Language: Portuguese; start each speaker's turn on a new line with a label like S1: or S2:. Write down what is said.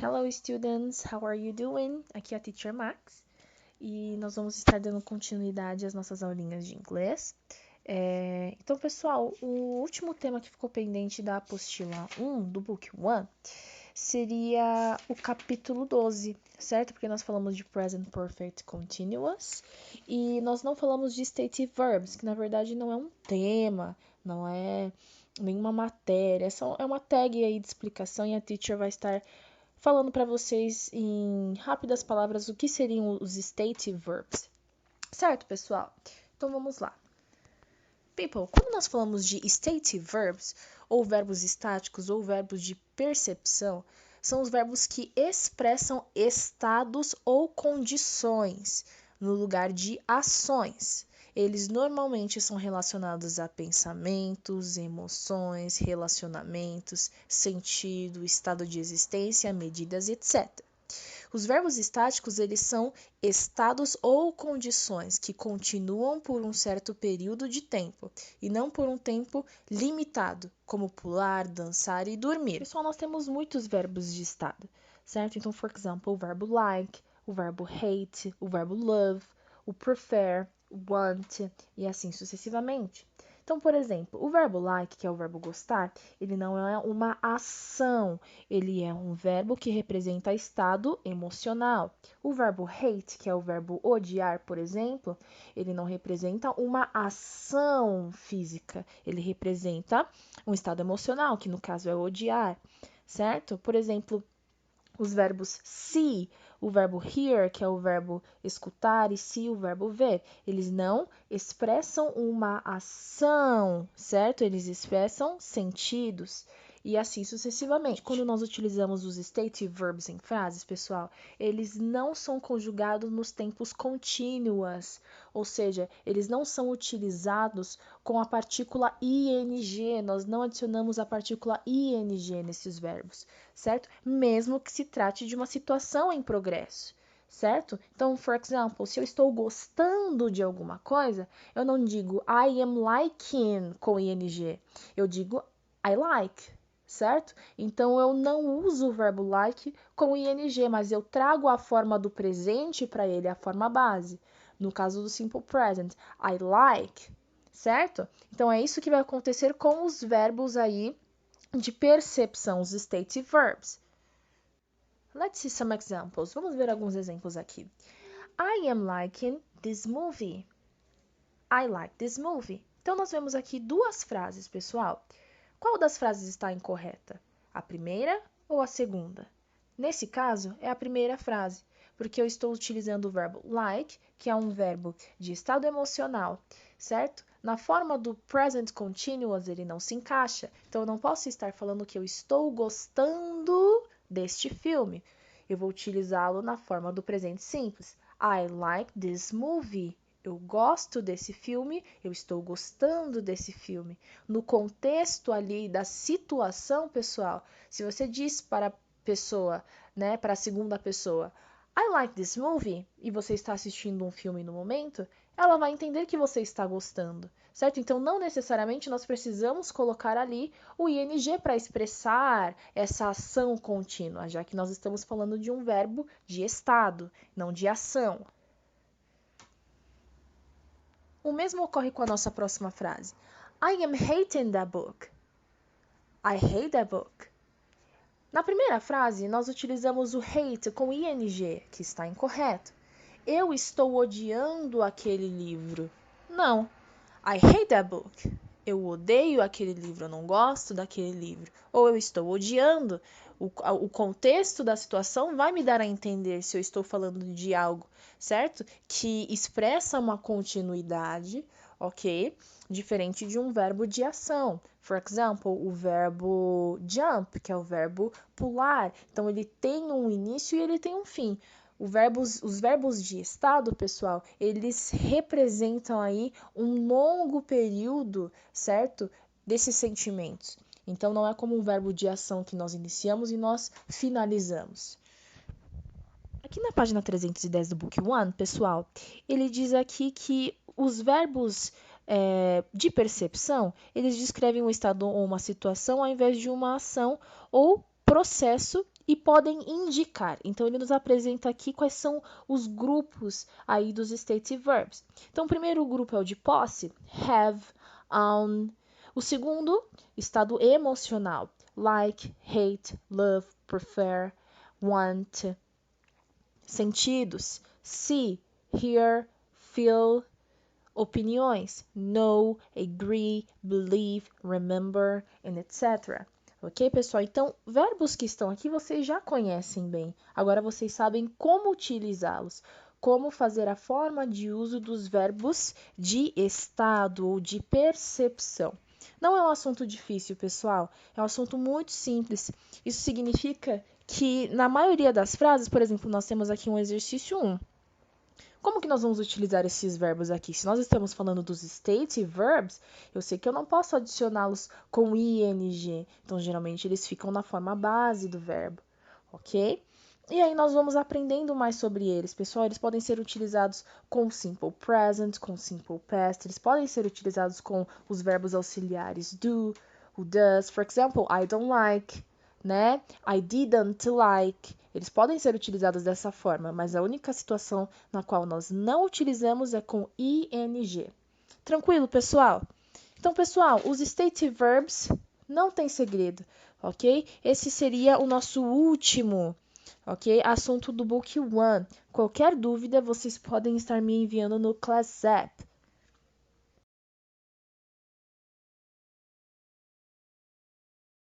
S1: Hello students, how are you doing? Aqui é a Teacher Max e nós vamos estar dando continuidade às nossas aulinhas de inglês. Então, pessoal, o último tema que ficou pendente da apostila 1 do Book 1 seria o capítulo 12, certo? Porque nós falamos de Present Perfect Continuous e nós não falamos de Stative Verbs, que na verdade não é um tema, não é nenhuma matéria, é uma tag aí de explicação e a teacher vai estar falando para vocês em rápidas palavras o que seriam os stative verbs. Certo, pessoal? Então vamos lá. People, quando nós falamos de stative verbs, ou verbos estáticos, ou verbos de percepção, são os verbos que expressam estados ou condições no lugar de ações. Eles normalmente são relacionados a pensamentos, emoções, relacionamentos, sentido, estado de existência, medidas, etc. Os verbos estáticos, eles são estados ou condições que continuam por um certo período de tempo e não por um tempo limitado, como pular, dançar e dormir. Pessoal, nós temos muitos verbos de estado, certo? Então, por exemplo, o verbo like, o verbo hate, o verbo love, o prefer, o want e assim sucessivamente. Então, por exemplo, o verbo like, que é o verbo gostar, ele não é uma ação, ele é um verbo que representa estado emocional. O verbo hate, que é o verbo odiar, por exemplo, ele não representa uma ação física, ele representa um estado emocional, que no caso é odiar, certo? Por exemplo, os verbos see, o verbo hear, que é o verbo escutar, e see, o verbo ver. Eles não expressam uma ação, certo? Eles expressam sentidos. E assim sucessivamente. Quando nós utilizamos os stative verbs em frases, pessoal, eles não são conjugados nos tempos contínuos, ou seja, eles não são utilizados com a partícula ing, nós não adicionamos a partícula ing nesses verbos, certo? Mesmo que se trate de uma situação em progresso, certo? Então, for example, se eu estou gostando de alguma coisa, eu não digo I am liking com ing, eu digo I like, certo? Então, eu não uso o verbo like com ing, mas eu trago a forma do presente para ele, a forma base. No caso do simple present, I like, certo? Então, é isso que vai acontecer com os verbos aí de percepção, os stative verbs. Let's see some examples. Vamos ver alguns exemplos aqui. I am liking this movie. I like this movie. Então, nós vemos aqui duas frases, pessoal. Qual das frases está incorreta? A primeira ou a segunda? Nesse caso, é a primeira frase, porque eu estou utilizando o verbo like, que é um verbo de estado emocional, certo? Na forma do present continuous, ele não se encaixa. Então, eu não posso estar falando que eu estou gostando deste filme. Eu vou utilizá-lo na forma do presente simples. I like this movie. Eu gosto desse filme, eu estou gostando desse filme. No contexto ali da situação, pessoal, se você diz para a pessoa, né, para a segunda pessoa, I like this movie, e você está assistindo um filme no momento, ela vai entender que você está gostando, certo? Então, não necessariamente nós precisamos colocar ali o ing para expressar essa ação contínua, já que nós estamos falando de um verbo de estado, não de ação. O mesmo ocorre com a nossa próxima frase. I am hating that book. I hate that book. Na primeira frase, nós utilizamos o hate com ing, que está incorreto. Eu estou odiando aquele livro. Não. I hate that book. Eu odeio aquele livro, eu não gosto daquele livro. Ou eu estou odiando. O contexto da situação vai me dar a entender se eu estou falando de algo, certo? Que expressa uma continuidade, ok? Diferente de um verbo de ação. For example, o verbo jump, que é o verbo pular. Então, ele tem um início e ele tem um fim. Os verbos de estado, pessoal, eles representam aí um longo período, certo? Desses sentimentos. Então, não é como um verbo de ação que nós iniciamos e nós finalizamos. Aqui na página 310 do Book 1, pessoal, ele diz aqui que os verbos de percepção, eles descrevem um estado ou uma situação ao invés de uma ação ou processo e podem indicar. Então, ele nos apresenta aqui quais são os grupos aí dos stative verbs. Então, o primeiro grupo é o de posse, have, own. O segundo, estado emocional, like, hate, love, prefer, want. Sentidos, see, hear, feel. Opiniões, know, agree, believe, remember, and etc. Ok, pessoal? Então, verbos que estão aqui vocês já conhecem bem. Agora vocês sabem como utilizá-los, como fazer a forma de uso dos verbos de estado ou de percepção. Não é um assunto difícil, pessoal. É um assunto muito simples. Isso significa que, na maioria das frases, por exemplo, nós temos aqui um exercício 1. Como que nós vamos utilizar esses verbos aqui? Se nós estamos falando dos stative verbs, eu sei que eu não posso adicioná-los com ing. Então, geralmente, eles ficam na forma base do verbo, ok? E aí nós vamos aprendendo mais sobre eles, pessoal. Eles podem ser utilizados com simple present, com simple past. Eles podem ser utilizados com os verbos auxiliares do, who does. For example, I don't like, né? I didn't like. Eles podem ser utilizados dessa forma, mas a única situação na qual nós não utilizamos é com ing. Tranquilo, pessoal? Então, pessoal, os stative verbs não tem segredo, ok? Esse seria o nosso último, ok? Assunto do Book 1. Qualquer dúvida, vocês podem estar me enviando no Class App.